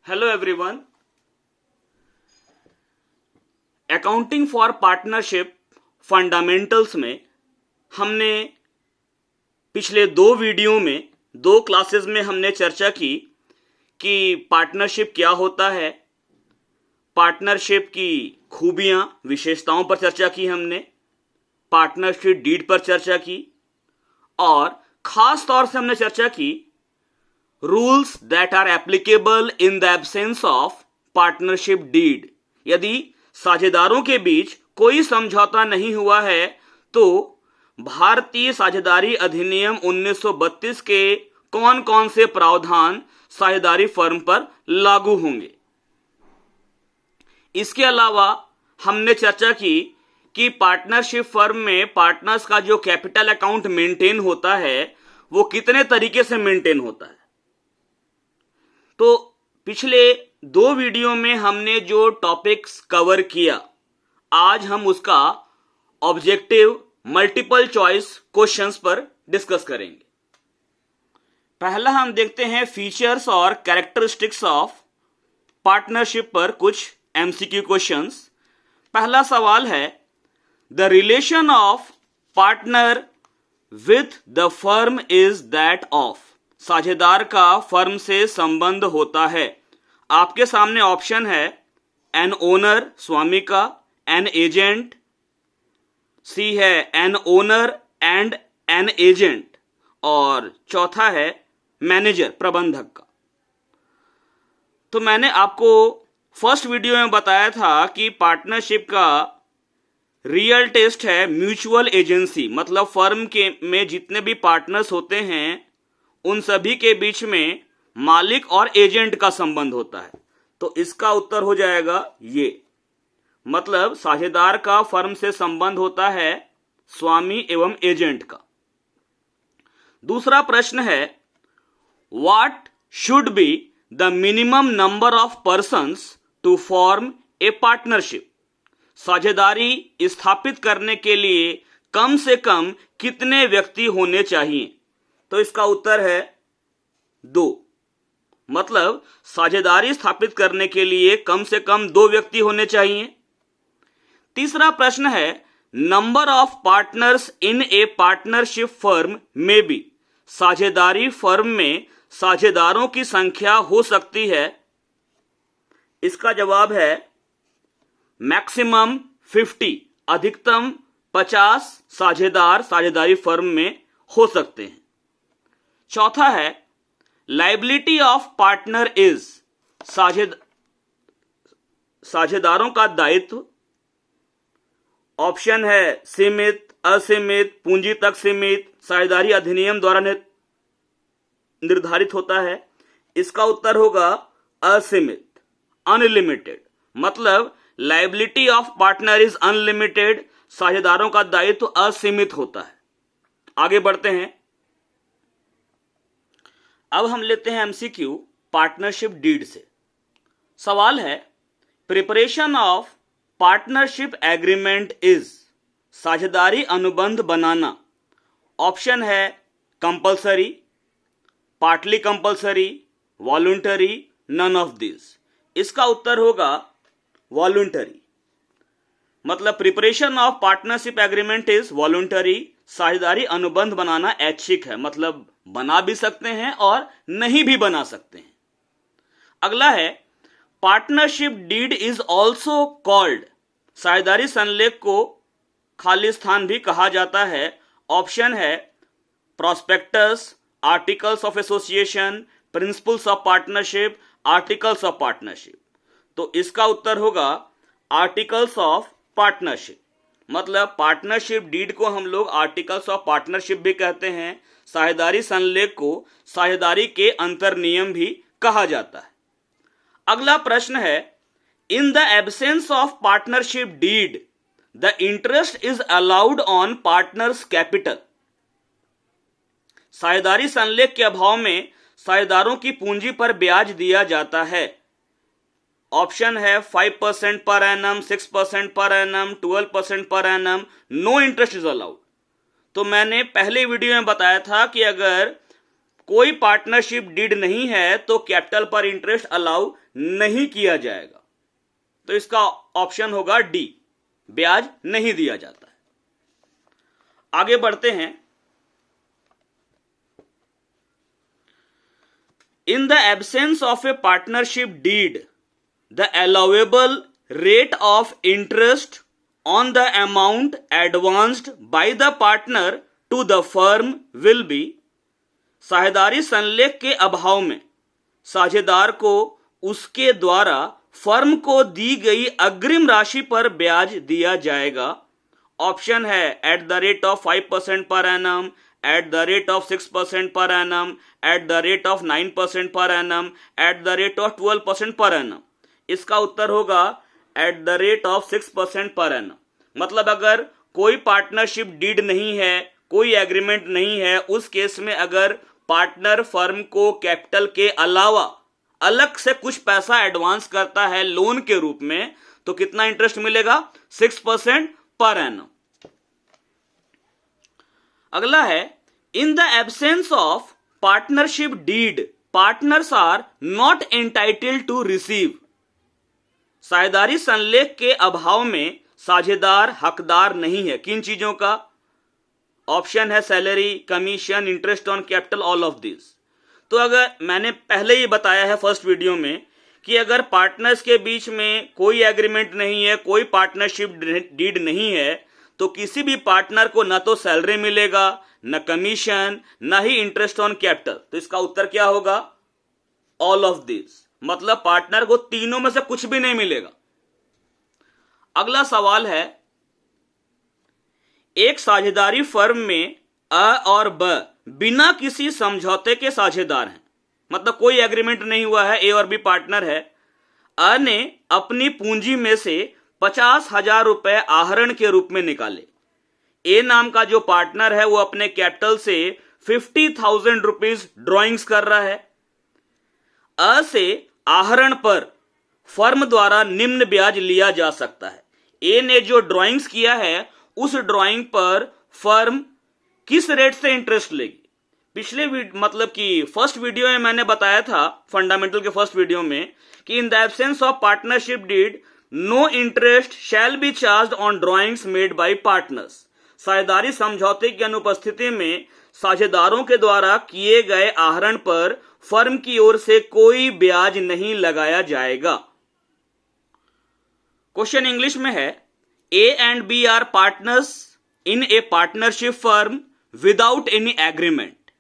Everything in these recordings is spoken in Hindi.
Hello everyone. Accounting for partnership fundamentals में हमने पिछले दो वीडियो में दो क्लासेस में हमने चर्चा की कि पार्टनरशिप क्या होता है, पार्टनरशिप की खूबियां विशेषताओं पर चर्चा की, हमने पार्टनरशिप डीड पर चर्चा की और खास तौर से हमने चर्चा की rules that are applicable in the absence of partnership deed. यदि साझेदारों के बीच कोई समझौता नहीं हुआ है तो भारतीय साझेदारी अधिनियम 1932 के कौन कौन से प्रावधान साझेदारी फर्म पर लागू होंगे। इसके अलावा हमने चर्चा की कि पार्टनरशिप फर्म में पार्टनर्स का जो कैपिटल अकाउंट मेंटेन होता है वो कितने तरीके से मेंटेन होता है। तो पिछले दो वीडियो में हमने जो टॉपिक्स कवर किया, आज हम उसका ऑब्जेक्टिव मल्टीपल चॉइस क्वेश्चंस पर डिस्कस करेंगे। पहला हम देखते हैं फीचर्स और कैरेक्टरिस्टिक्स ऑफ पार्टनरशिप पर कुछ एमसीक्यू क्वेश्चंस। पहला सवाल है, the relation of partner with the firm is that of. साझेदार का फर्म से संबंध होता है। आपके सामने ऑप्शन है एन ओनर स्वामी का, एन एजेंट, सी है an owner and an agent और चौथा है मैनेजर प्रबंधक का। तो मैंने आपको फर्स्ट वीडियो में बताया था कि पार्टनरशिप का रियल टेस्ट है म्यूचुअल एजेंसी, मतलब फर्म के में जितने भी पार्टनर्स होते हैं उन सभी के बीच में मालिक और एजेंट का संबंध होता है। तो इसका उत्तर हो जाएगा ये, मतलब साझेदार का फर्म से संबंध होता है स्वामी एवं एजेंट का। दूसरा प्रश्न है, what should be the minimum number of persons to form a partnership. साझेदारी स्थापित करने के लिए कम से कम कितने व्यक्ति होने चाहिए। तो इसका उत्तर है 2, मतलब साझेदारी स्थापित करने के लिए कम से कम 2 व्यक्ति होने चाहिए। तीसरा प्रश्न है, number of partners in a partnership firm में बी। साझेदारी फर्म में साझेदारों की संख्या हो सकती है। इसका जवाब है मैक्सिमम 50, अधिकतम 50 साझेदार साझेदारी फर्म में हो सकते हैं। चौथा है, लायबिलिटी ऑफ पार्टनर इज। साझेदारों का दायित्व ऑप्शन है सीमित, असीमित, पूंजी तक सीमित, साझेदारी अधिनियम द्वारा निर्धारित होता है। इसका उत्तर होगा असीमित, अनलिमिटेड, मतलब liability of partner is unlimited, साझेदारों का दायित्व असीमित होता है। आगे बढ़ते हैं। अब हम लेते हैं एमसीक्यू पार्टनरशिप डीड से। सवाल है, preparation of partnership agreement is. साझेदारी अनुबंध बनाना ऑप्शन है compulsory, partly compulsory, voluntary, none of this. इसका उत्तर होगा वॉलंटरी, मतलब preparation of partnership agreement is voluntary. साझेदारी अनुबंध बनाना ऐच्छिक है, मतलब बना भी सकते हैं और नहीं भी बना सकते हैं। अगला है, partnership deed is also called. साझेदारी संलेख को खाली स्थान भी कहा जाता है। ऑप्शन है prospectus, articles of association, principles of partnership, articles of partnership. तो इसका उत्तर होगा आर्टिकल्स ऑफ पार्टनरशिप, मतलब पार्टनरशिप डीड को हम लोग आर्टिकल्स ऑफ पार्टनरशिप भी कहते हैं। साझेदारी संलेख को साझेदारी के अंतर नियम भी कहा जाता है। अगला प्रश्न है, in the absence of partnership deed the interest is allowed on partners capital. साझेदारी संलेख के अभाव में साझेदारों की पूंजी पर ब्याज दिया जाता है। ऑप्शन है 5% per annum, 6% per annum, 12% per annum, no interest is allowed. तो मैंने पहले वीडियो में बताया था कि अगर कोई पार्टनरशिप डीड नहीं है तो कैपिटल पर इंटरेस्ट अलाउ नहीं किया जाएगा। तो इसका ऑप्शन होगा डी, ब्याज नहीं दिया जाता है। आगे बढ़ते हैं। इन the absence of a partnership deed the allowable rate of interest on the amount advanced by the partner to the firm will be, साझेदारी संलेख के अभाव में साझेदार को उसके द्वारा फर्म को दी गई अग्रिम राशि पर ब्याज दिया जाएगा। ऑप्शन है at the rate of 5% per annum, at the rate of 6% per annum, at the rate of 9% per annum, at the rate of 12% per annum. इसका उत्तर होगा at the rate of 6% per annum. मतलब अगर कोई पार्टनरशिप डीड नहीं है, कोई एग्रीमेंट नहीं है, उस केस में अगर पार्टनर फर्म को कैपिटल के अलावा अलग से कुछ पैसा एडवांस करता है लोन के रूप में, तो कितना इंटरेस्ट मिलेगा? 6% पर एनम। अगला है in the absence of partnership deed partners are not entitled to receive, साझेदारी संलेख के अभाव में साझेदार हकदार नहीं है किन चीजों का? ऑप्शन है salary, commission, interest on capital, all of this. तो अगर मैंने पहले ही बताया है फर्स्ट वीडियो में कि अगर पार्टनर्स के बीच में कोई एग्रीमेंट नहीं है, कोई पार्टनरशिप डीड नहीं है, तो किसी भी पार्टनर को न तो सैलरी मिलेगा, न कमीशन, न ही इंटरेस्ट ऑन कैपिटल। तो इसका उत्तर क्या होगा? All of this. मतलब पार्टनर को तीनों में से कुछ भी नहीं मिलेगा। अगला सवाल है, एक साझेदारी फर्म में अ और ब बिना किसी समझौते के साझेदार हैं। मतलब कोई एग्रीमेंट नहीं हुआ है, ए और बी पार्टनर है। अ ने अपनी पूंजी में से 50,000 रुपए आहरण के रूप में निकाले। ए नाम का जो पार्टनर है वो अपने कैपिटल से 50,000 रुपीज ड्रॉइंग्स कर रहा है। अ से आहरण पर फर्म द्वारा निम्न ब्याज लिया जा सकता है। ए ने जो ड्राइंग्स किया है उस ड्राइंग पर फर्म किस रेट से इंटरेस्ट लेगी? पिछले मतलब कि फर्स्ट वीडियो में मैंने बताया था, फंडामेंटल के फर्स्ट वीडियो में, कि in the absence of partnership deed no interest shall be charged on drawings made by partners. साझेदारी समझौते की अनुपस्थिति में साझेदारों के द्वारा किए गए आहरण पर फर्म की ओर से कोई ब्याज नहीं लगाया जाएगा। क्वेश्चन इंग्लिश में है, A and B are partners in a partnership firm without any agreement.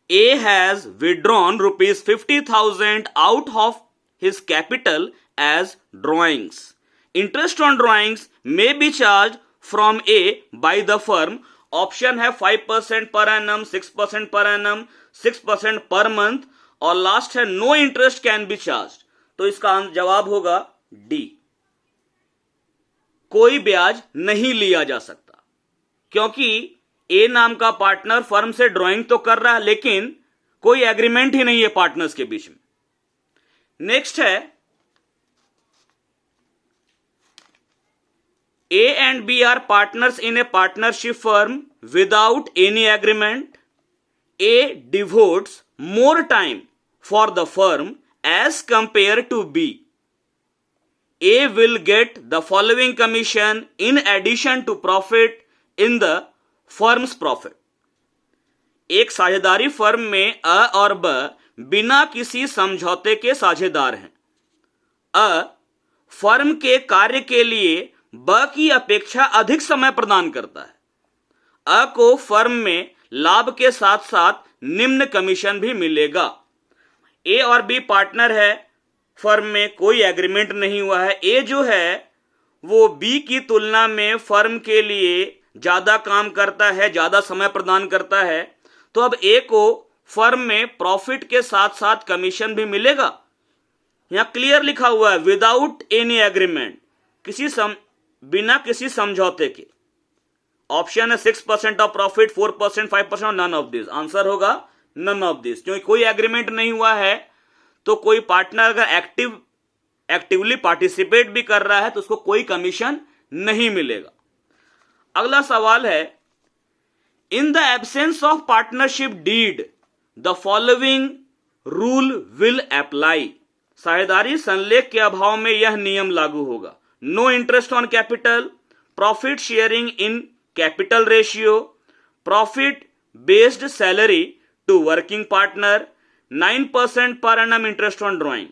A has withdrawn ₹50,000 out of his capital as drawings. Interest on drawings may be charge from A by the firm. Option है 5% per annum, 6% per annum, 6% per month, और लास्ट है no interest can be charge. तो इसका जवाब होगा डी, कोई ब्याज नहीं लिया जा सकता, क्योंकि ए नाम का पार्टनर फर्म से ड्राइंग तो कर रहा है लेकिन कोई एग्रीमेंट ही नहीं है पार्टनर्स के बीच में। नेक्स्ट है, A and B are partners in a partnership firm without any agreement. A devotes more time for the firm as compared to B. A will get the following commission in addition to profit in the firm's profit. एक साझेदारी फर्म में अ और ब बिना किसी समझौते के साझेदार हैं। अ फर्म के कार्य के लिए ब की अपेक्षा अधिक समय प्रदान करता है। अ को फर्म में लाभ के साथ साथ निम्न कमीशन भी मिलेगा। ए और बी पार्टनर है फर्म में, कोई एग्रीमेंट नहीं हुआ है। ए जो है वो बी की तुलना में फर्म के लिए ज्यादा काम करता है, ज्यादा समय प्रदान करता है। तो अब ए को फर्म में प्रॉफिट के साथ साथ कमीशन भी मिलेगा। यहां क्लियर लिखा हुआ है विदाउट एनी एग्रीमेंट, बिना किसी समझौते के। ऑप्शन है 6% ऑफ प्रॉफिट, 4%, 5% और नन ऑफ दिस। आंसर होगा नन ऑफ दिस, क्योंकि कोई एग्रीमेंट नहीं हुआ है। तो कोई पार्टनर अगर एक्टिवली पार्टिसिपेट भी कर रहा है तो उसको कोई कमीशन नहीं मिलेगा। अगला सवाल है, in the absence of partnership deed the following rule will apply. साझेदारी संलेख के अभाव में यह नियम लागू होगा। No interest on capital, profit sharing in capital ratio, profit based salary to working partner, 9% per annum interest on drawing.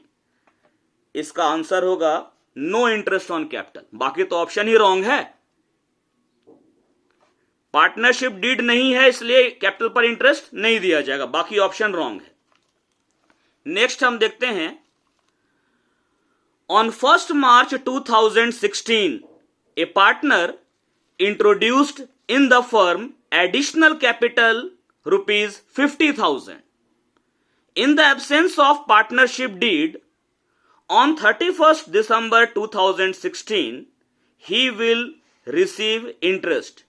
इसका आंसर होगा नो इंटरेस्ट ऑन कैपिटल। बाकी तो ऑप्शन ही रॉन्ग है। पार्टनरशिप डीड नहीं है इसलिए कैपिटल पर इंटरेस्ट नहीं दिया जाएगा, बाकी ऑप्शन रॉन्ग है। नेक्स्ट हम देखते हैं, on 1 March 2016 A partner introduced in the firm additional capital ₹50,000 in the absence of partnership deed. On 31st December 2016 he will receive interest.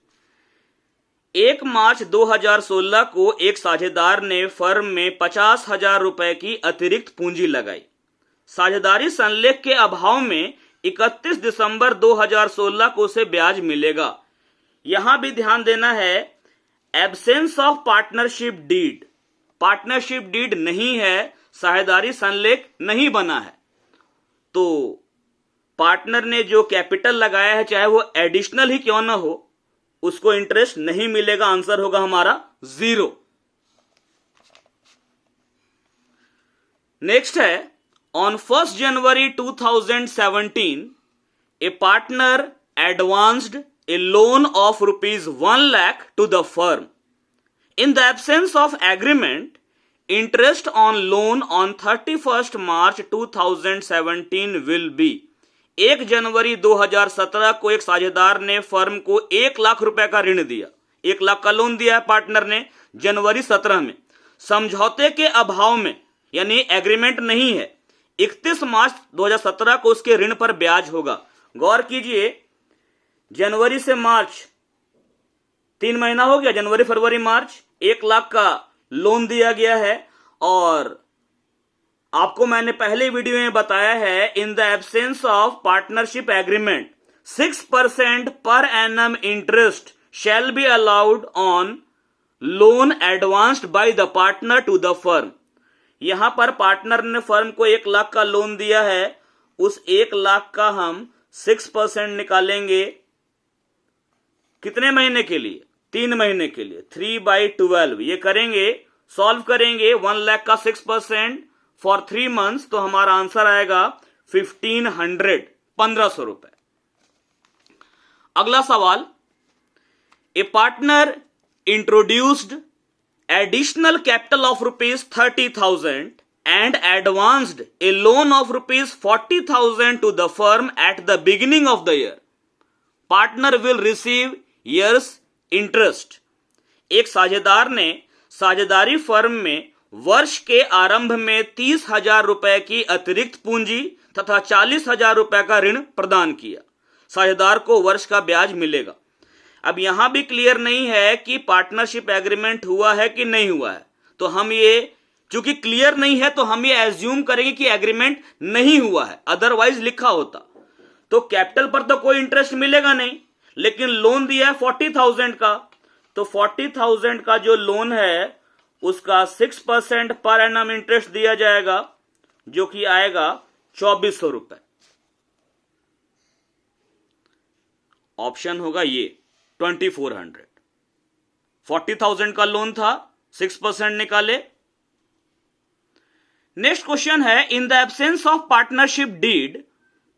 1 मार्च 2016 को एक साझेदार ने फर्म में 50,000 रुपए की अतिरिक्त पूंजी लगाई। साझेदारी संलेख के अभाव में 31 दिसंबर 2016 को उसे ब्याज मिलेगा। यहां भी ध्यान देना है, absence of partnership deed, partnership deed नहीं है, साझेदारी संलेख नहीं बना है, तो पार्टनर ने जो कैपिटल लगाया है चाहे वो एडिशनल ही क्यों ना हो, उसको इंटरेस्ट नहीं मिलेगा। आंसर होगा हमारा 0। नेक्स्ट है, on 1 January 2017 a partner advanced a loan of ₹1 lakh to the firm. In the absence of agreement, interest on loan on 31st March 2017 will be। 1 January 2017 को एक साझेदार ने फर्म को 1 लाख रुपए का ऋण दिया। 1 लाख का लोन दिया है पार्टनर ने जनवरी 17 में। समझौते के अभाव में यानी एग्रीमेंट नहीं है, 31 मार्च 2017 को उसके ऋण पर ब्याज होगा। गौर कीजिए, जनवरी से मार्च 3 महीना हो गया, जनवरी फरवरी मार्च, 1 लाख का लोन दिया गया है। और आपको मैंने पहले वीडियो में बताया है, in the absence of partnership agreement 6% per annum interest shall be allowed on loan advanced by the partner to the firm. यहां पर पार्टनर ने फर्म को 1 लाख का लोन दिया है, उस 1 लाख का हम 6% निकालेंगे। कितने महीने के लिए? 3 महीने के लिए। 3/12 ये करेंगे, सॉल्व करेंगे। 1 लाख का 6% फॉर 3 months, तो हमारा आंसर आएगा 1500 रुपए। अगला सवाल, a partner introduced additional capital of ₹30,000 and advanced a loan of ₹40,000 to the firm at the beginning of the year. Partner will receive year's interest. एक साझेदार ने साझेदारी फर्म में वर्ष के आरंभ में 30,000 रुपए की अतिरिक्त पूंजी तथा 40,000 रुपए का ऋण प्रदान किया। साझेदार को वर्ष का ब्याज मिलेगा। अब यहां भी क्लियर नहीं है कि पार्टनरशिप एग्रीमेंट हुआ है कि नहीं हुआ है, तो हम ये चूंकि क्लियर नहीं है तो हम ये एज्यूम करेंगे कि एग्रीमेंट नहीं हुआ है, अदरवाइज लिखा होता तो कैपिटल पर तो कोई इंटरेस्ट मिलेगा नहीं, लेकिन लोन दिया है 40,000 का, तो 40,000 का जो लोन है उसका 6% पर एनम इंटरेस्ट दिया जाएगा, जो कि आएगा 2400 रुपए। ऑप्शन होगा ये 2400। 40,000 का लोन था, 6% निकाले। नेक्स्ट क्वेश्चन है, in the absence of partnership deed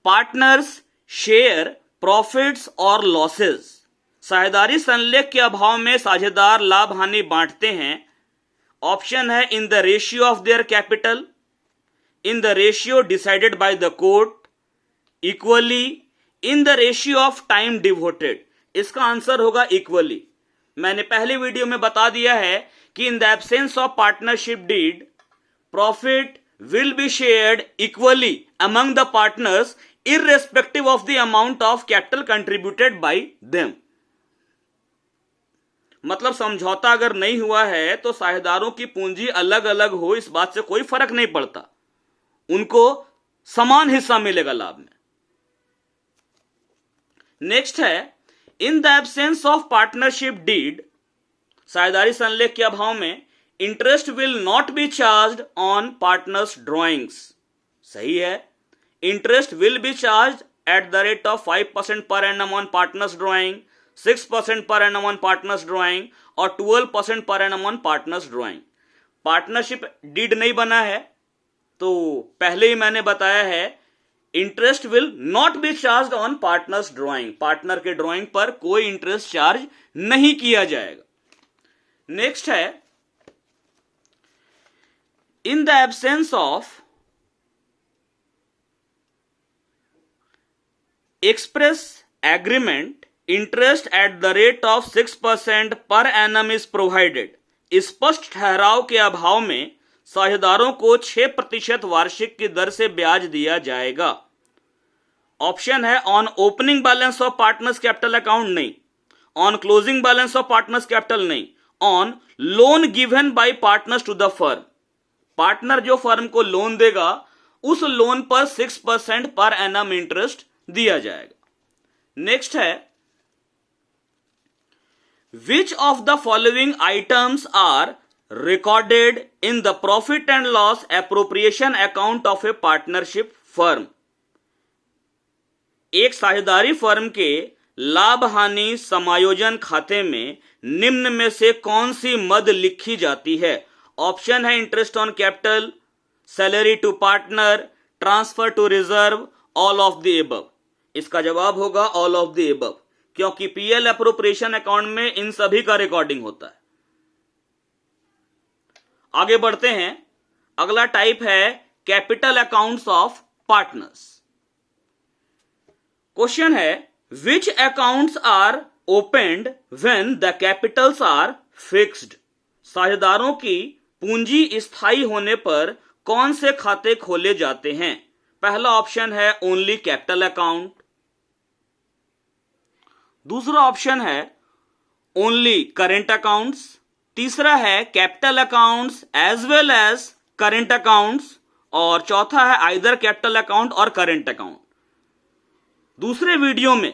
partners share profits और लॉसेस। साझेदारी संलेख के अभाव में साझेदार लाभ हानि बांटते हैं। ऑप्शन है in the ratio of their capital, in the ratio decided by the court, equally, in the ratio of time devoted. इसका आंसर होगा इक्वली। मैंने पहले वीडियो में बता दिया है कि in the absence of partnership deed profit will be shared equally among the partners irrespective of the amount of capital contributed by them। मतलब समझौता अगर नहीं हुआ है तो साझेदारों की पूंजी अलग अलग हो, इस बात से कोई फर्क नहीं पड़ता, उनको समान हिस्सा मिलेगा लाभ में। नेक्स्ट है, in the absence of partnership deed, साझेदारी संलेख के अभाव में interest will not be charged on partners drawings. सही है, interest will be charged at the rate of 5% per annum on partners drawing, 6% per annum on partners drawing और 12% per annum on partners drawing। Partnership deed नहीं बना है तो पहले ही मैंने बताया है interest will not be charge on partners drawing, partner के ड्रॉइंग पर कोई इंटरेस्ट चार्ज नहीं किया जाएगा। नेक्स्ट है in the absence of express agreement, interest at the rate of 6% per annum is provided। स्पष्ट ठहराव के अभाव में साझेदारों को 6% वार्षिक की दर से ब्याज दिया जाएगा। ऑप्शन है on opening balance of partners capital account नहीं, on closing balance of partners capital नहीं, on loan given by partners to the firm. Partner जो फर्म को लोन देगा उस लोन पर 6% पर एनम इंटरेस्ट दिया जाएगा। नेक्स्ट है which of the following items are recorded in the profit and loss appropriation account of a partnership firm. एक साझेदारी फर्म के लाभ हानि समायोजन खाते में निम्न में से कौन सी मद लिखी जाती है। ऑप्शन है interest on capital, salary to partner, transfer to reserve, all of the above. इसका जवाब होगा ऑल ऑफ द एबव, क्योंकि पीएल एप्रोप्रिएशन अकाउंट में इन सभी का रिकॉर्डिंग होता है। आगे बढ़ते हैं, अगला टाइप है capital accounts of partners. Question है which accounts are opened when the capitals are fixed. साझेदारों की पूंजी स्थायी होने पर कौन से खाते खोले जाते हैं। पहला ऑप्शन है ओनली कैपिटल अकाउंट, दूसरा ऑप्शन है ओनली करेंट अकाउंट्स, तीसरा है capital accounts as well as current accounts, और चौथा है आइदर कैपिटल अकाउंट और करेंट अकाउंट। दूसरे वीडियो में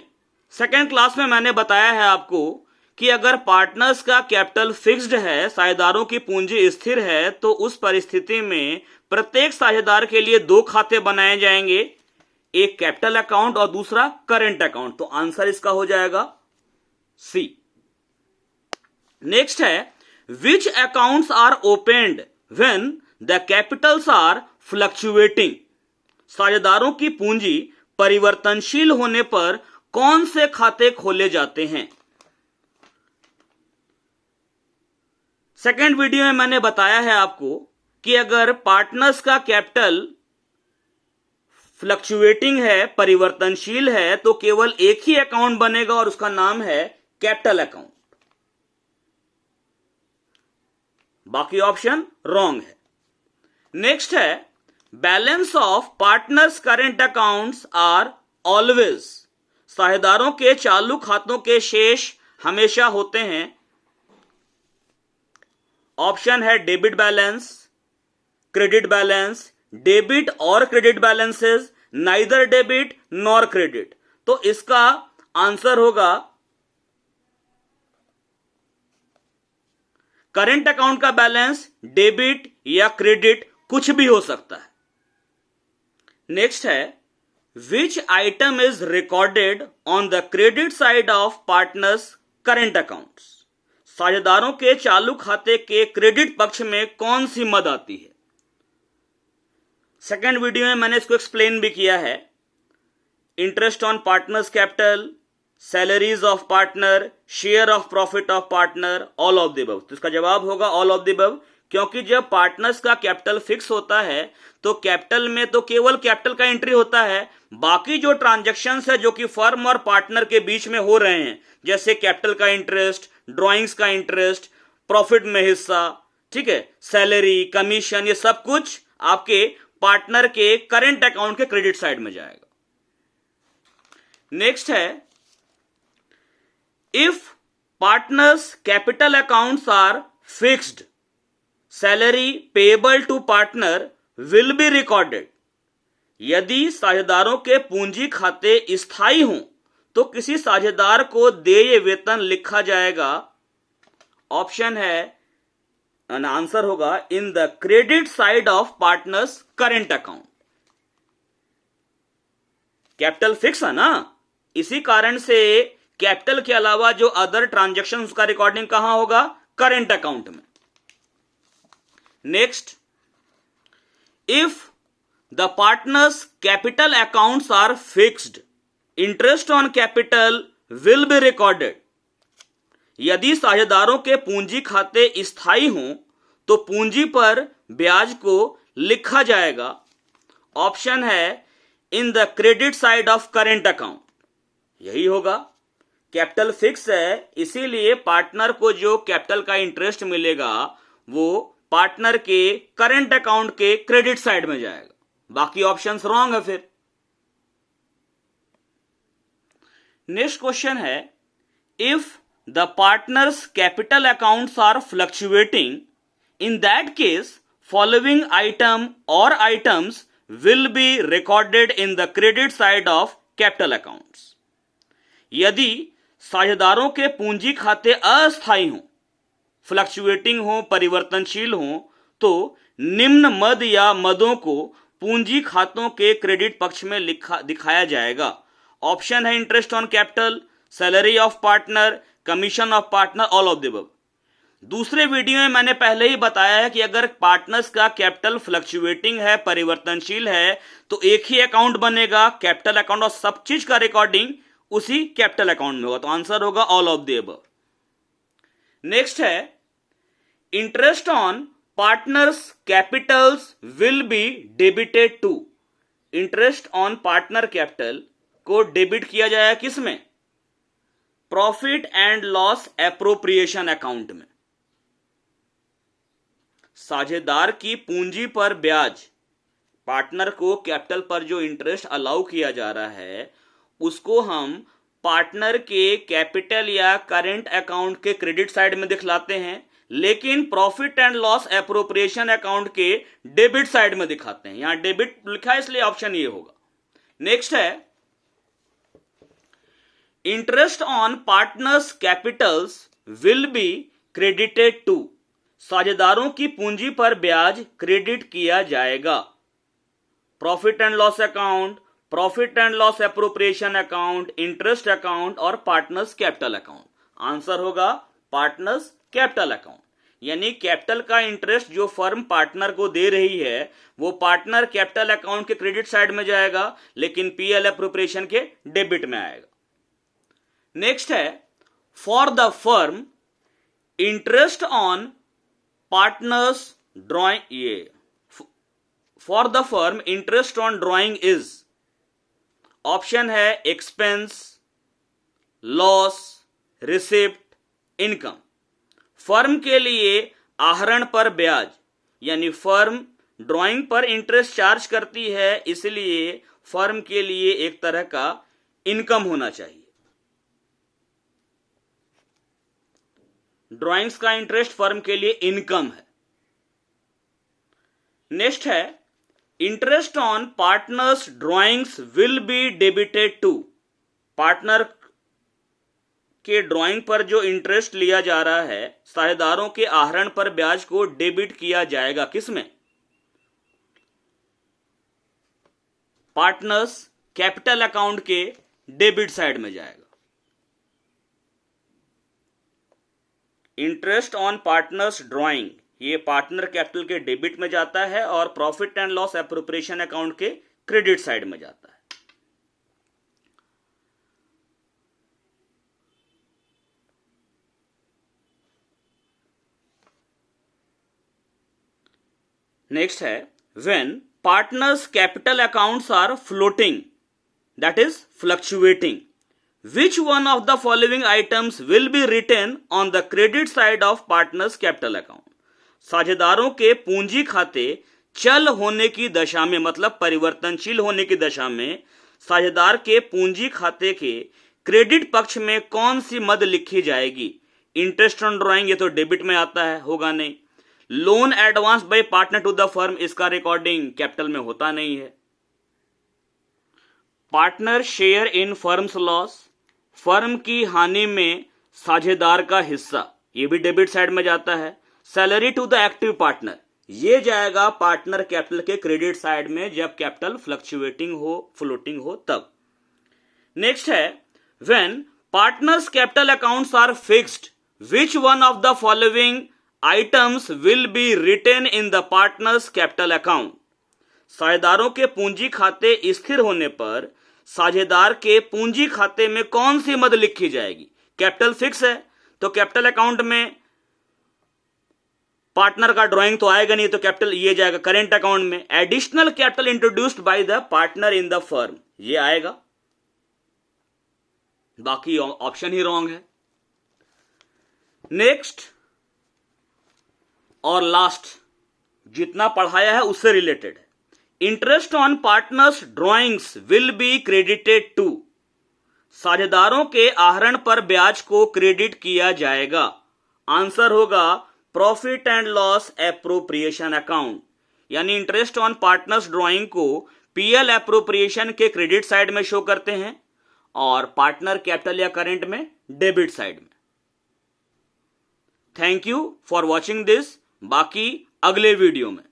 सेकेंड क्लास में मैंने बताया है आपको कि अगर पार्टनर्स का कैपिटल फिक्स्ड है, साझेदारों की पूंजी स्थिर है, तो उस परिस्थिति में प्रत्येक साझेदार के लिए 2 खाते बनाए जाएंगे, एक कैपिटल अकाउंट और दूसरा करेंट अकाउंट। तो आंसर इसका हो जाएगा सी। नेक्स्ट है which accounts are opened when the capitals are fluctuating. साझेदारों की पूंजी परिवर्तनशील होने पर कौन से खाते खोले जाते हैं। सेकेंड वीडियो में मैंने बताया है आपको कि अगर पार्टनर्स का कैपिटल फ्लक्चुएटिंग है, परिवर्तनशील है, तो केवल एक ही अकाउंट बनेगा और उसका नाम है कैपिटल अकाउंट। बाकी ऑप्शन रॉन्ग है। नेक्स्ट है balance of partners current accounts are always. साझेदारों के चालू खातों के शेष हमेशा होते हैं। ऑप्शन है debit balance, credit balance, debit और credit balances, neither debit nor credit. तो इसका आंसर होगा करेंट अकाउंट का बैलेंस डेबिट या क्रेडिट कुछ भी हो सकता है। नेक्स्ट है which item is recorded on the credit side of partners current accounts. साझेदारों के चालू खाते के क्रेडिट पक्ष में कौन सी मद आती है। सेकेंड वीडियो में मैंने इसको एक्सप्लेन भी किया है। Interest on partners capital, salaries of partner, share of profit of partner, all of the above. तो इसका जवाब होगा ऑल ऑफ द अबव, क्योंकि जब पार्टनर्स का कैपिटल फिक्स होता है तो कैपिटल में तो केवल कैपिटल का एंट्री होता है, बाकी जो ट्रांजैक्शंस है जो कि फर्म और पार्टनर के बीच में हो रहे हैं, जैसे कैपिटल का इंटरेस्ट, ड्रॉइंग्स का इंटरेस्ट, प्रॉफिट में हिस्सा, ठीक है, सैलरी, कमीशन, ये सब कुछ आपके पार्टनर के करेंट अकाउंट के क्रेडिट साइड में जाएगा। नेक्स्ट है if partners capital accounts are fixed, salary payable to partner will be recorded. यदि साझेदारों के पूंजी खाते स्थायी हों तो किसी साझेदार को देय वेतन लिखा जाएगा। ऑप्शन है आंसर होगा in the credit side of partners current account. Capital fix है ना, इसी कारण से कैपिटल के अलावा जो अदर ट्रांजैक्शन उसका रिकॉर्डिंग कहां होगा, करेंट अकाउंट में। Next, if the partners capital accounts are fixed, interest on capital will be recorded. यदि साझेदारों के पूंजी खाते स्थायी हों तो पूंजी पर ब्याज को लिखा जाएगा। ऑप्शन है in the credit side of current account, यही होगा। कैपिटल फिक्स है, इसीलिए पार्टनर को जो कैपिटल का इंटरेस्ट मिलेगा वो पार्टनर के करेंट अकाउंट के क्रेडिट साइड में जाएगा। बाकी ऑप्शंस रॉन्ग है फिर। नेक्स्ट क्वेश्चन है, if the partners capital accounts are fluctuating, in that case following item और items will be recorded in the credit side of capital accounts। यदि साझेदारों के पूंजी खाते अस्थायी हों, फ्लक्चुएटिंग हो, परिवर्तनशील हो, तो निम्न मद या मदों को पूंजी खातों के क्रेडिट पक्ष में दिखाया जाएगा। ऑप्शन है interest on capital, salary of partner, commission of partner, all of the above. दूसरे वीडियो में मैंने पहले ही बताया है कि अगर पार्टनर्स का कैपिटल फ्लक्चुएटिंग है, परिवर्तनशील है, तो एक ही अकाउंट बनेगा, कैपिटल अकाउंट, और सब चीज का रिकॉर्डिंग उसी कैपिटल अकाउंट में होगा। तो आंसर होगा all of the above. Next है, interest on partners capitals will be debited to. Interest on partner capital को डेबिट किया जाएगा किसमें, profit and loss appropriation account में। साझेदार की पूंजी पर ब्याज, पार्टनर को कैपिटल पर जो इंटरेस्ट अलाउ किया जा रहा है उसको हम पार्टनर के कैपिटल या करेंट अकाउंट के क्रेडिट साइड में दिखलाते हैं, लेकिन profit and loss appropriation account के डेबिट साइड में दिखाते हैं। यहां डेबिट लिखा है इसलिए ऑप्शन ये होगा। नेक्स्ट है, interest on partners capitals will be credited to. साझेदारों की पूंजी पर ब्याज क्रेडिट किया जाएगा। Profit and loss account, profit and loss appropriation account, interest account और पार्टनर्स कैपिटल अकाउंट। आंसर होगा पार्टनर्स कैपिटल अकाउंट। यानी कैपिटल का इंटरेस्ट जो फर्म पार्टनर को दे रही है वो पार्टनर कैपिटल अकाउंट के क्रेडिट साइड में जाएगा, लेकिन पीएल एप्रोप्रिएशन के डेबिट में आएगा। नेक्स्ट है, for the firm interest on partners drawing, ये for the firm interest on drawing is. Option है expense, loss, receipt, income. Firm के लिए आहरण पर ब्याज, यानी फर्म ड्रॉइंग पर इंटरेस्ट चार्ज करती है, इसलिए फर्म के लिए एक तरह का इनकम होना चाहिए। ड्राइंग्स का इंटरेस्ट फर्म के लिए इनकम है। नेक्स्ट है, interest on partners drawings will be debited to. Partner के ड्राइंग पर जो इंटरेस्ट लिया जा रहा है, साझेदारों के आहरण पर ब्याज को डेबिट किया जाएगा किसमें, पार्टनर्स कैपिटल अकाउंट के डेबिट साइड में जाएगा। इंटरेस्ट ऑन पार्टनर्स ड्राइंग ये पार्टनर कैपिटल के डेबिट में जाता है और profit and loss appropriation account के क्रेडिट साइड में जाता है। नेक्स्ट है, when partners capital accounts are floating, that is fluctuating, which one of the following items will be written on the credit side of partners capital account। साझेदारों के पूंजी खाते चल होने की दशा में, मतलब परिवर्तनशील होने की दशा में, साझेदार के पूंजी खाते के क्रेडिट पक्ष में कौन सी मद लिखी जाएगी। इंटरेस्ट ऑन ड्राइंग ये तो डेबिट में आता है, होगा नहीं। Loan advance by partner to the firm, इसका रिकॉर्डिंग कैपिटल में होता नहीं है। Partner share in firms loss, firm की हानि में साझेदार का हिस्सा, यह भी डेबिट साइड में जाता है। Salary to the active partner, ये जाएगा पार्टनर कैपिटल के क्रेडिट साइड में जब कैपिटल फ्लक्चुएटिंग हो, फ्लोटिंग हो तब। नेक्स्ट है when partners capital accounts are fixed, which one of the following items will be written in the partners capital account. साझेदारों के पूंजी खाते स्थिर होने पर साझेदार के पूंजी खाते में कौन सी मद लिखी जाएगी? कैपिटल फिक्स है तो कैपिटल अकाउंट में पार्टनर का ड्राइंग तो आएगा नहीं, तो कैपिटल ये जाएगा करेंट अकाउंट में। Additional capital introduced by the partner in the firm, ये आएगा, बाकी ऑप्शन ही रॉन्ग है। नेक्स्ट और लास्ट जितना पढ़ाया है उससे रिलेटेड है। Interest on partners drawings will be credited to, साझेदारों के आहरण पर ब्याज को क्रेडिट किया जाएगा। आंसर होगा profit and loss appropriation account, यानी इंटरेस्ट ऑन पार्टनर्स ड्रॉइंग को पीएल एप्रोप्रिएशन के क्रेडिट साइड में शो करते हैं और पार्टनर कैपिटल या करेंट में डेबिट साइड में। Thank you for watching this, बाकी अगले वीडियो में।